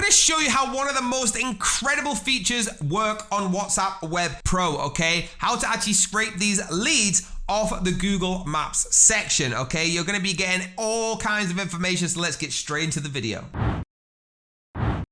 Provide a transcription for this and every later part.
going to show you how one of the most incredible features work on WhatsApp Web Pro, okay? How to actually scrape these leads off the Google Maps section, okay? You're going to be getting all kinds of information, so let's get straight into the video.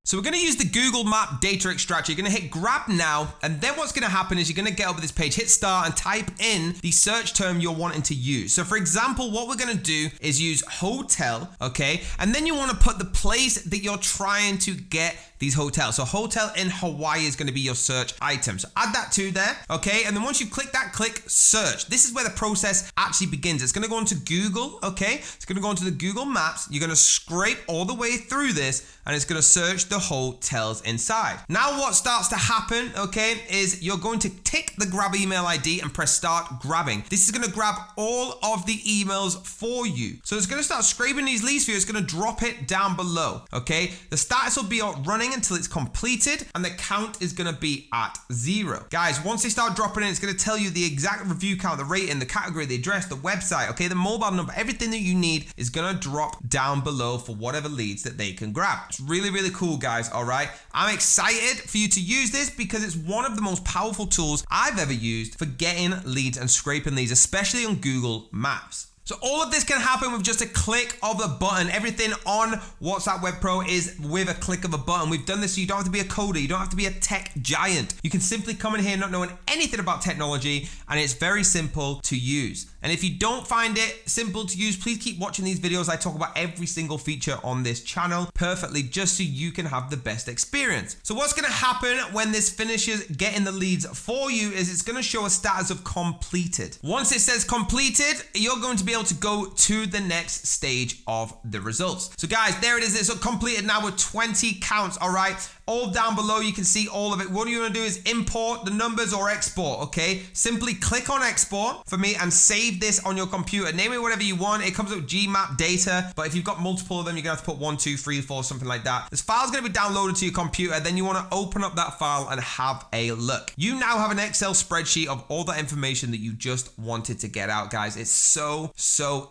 So we're going to use the Google Map data extractor. You're going to hit grab now, and then what's going to happen is you're going to get over this page, hit start, and type in the search term you're wanting to use. So for example, what we're going to do is use hotel, okay? And then you want to put the place that you're trying to get these hotels. So hotel in Hawaii is going to be your search item. So add that to there, okay? And then once you click that, click search. This is where the process actually begins. It's going to go into Google, okay? It's going to go into the Google Maps. You're going to scrape all the way through this, and it's going to search the hotels inside. Now what starts to happen, okay, is you're going to tick the grab email ID and press start grabbing. This is going to grab all of the emails for you. So it's going to start scraping these leads for you. It's going to drop it down below, okay? The status will be running until it's completed, and the count is going to be at 0. Guys, once they start dropping in, it's going to tell you the exact review count, the rating, the category, the address, the website, okay, the mobile number, everything that you need is going to drop down below for whatever leads that they can grab. It's really, really cool, guys, all right? I'm excited for you to use this because it's one of the most powerful tools I've ever used for getting leads and scraping leads, especially on Google Maps. So all of this can happen with just a click of a button. Everything on WhatsApp Web Pro is with a click of a button. We've done this so you don't have to be a coder. You don't have to be a tech giant. You can simply come in here not knowing anything about technology, and it's very simple to use. And if you don't find it simple to use, please keep watching these videos. I talk about every single feature on this channel perfectly just so you can have the best experience. So what's going to happen when this finishes getting the leads for you is it's going to show a status of completed. Once it says completed, you're going to be able to go to the next stage of the results. So guys, there it is. It's completed now with 20 counts, all right? All down below, you can see all of it. What you want to do is import the numbers or export, okay? Simply click on export for me and save this on your computer. Name it whatever you want. It comes with GMAP data, but if you've got multiple of them, you're gonna have to put 1, 2, 3, 4, something like that. This file's gonna be downloaded to your computer. Then you wanna open up that file and have a look. You now have an Excel spreadsheet of all that information that you just wanted to get out, guys. It's so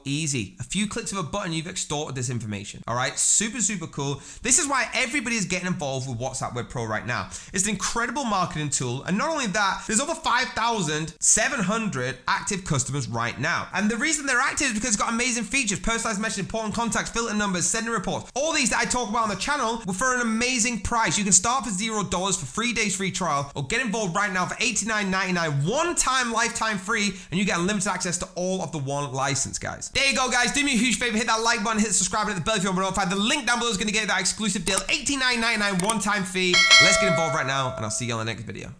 easy. A few clicks of a button, you've extorted this information, all right? Super, super cool. This is why everybody is getting involved with WhatsApp Web Pro right now. It's an incredible marketing tool, and not only that, there's over 5,700 active customers right now. And the reason they're active is because it's got amazing features, personalized messaging, important contacts, filter numbers, sending reports, all these that I talk about on the channel were for an amazing price. You can start for $0 for 3 days free trial, or get involved right now for $89.99, one-time lifetime free, and you get unlimited access to all of the one license, guys. There you go, guys. Do me a huge favor, hit that like button, hit subscribe, and hit the bell if you want to be notified. The link down below is going to get that exclusive deal, $89.99 one-time fee. Let's get involved right now, and I'll see you on the next video.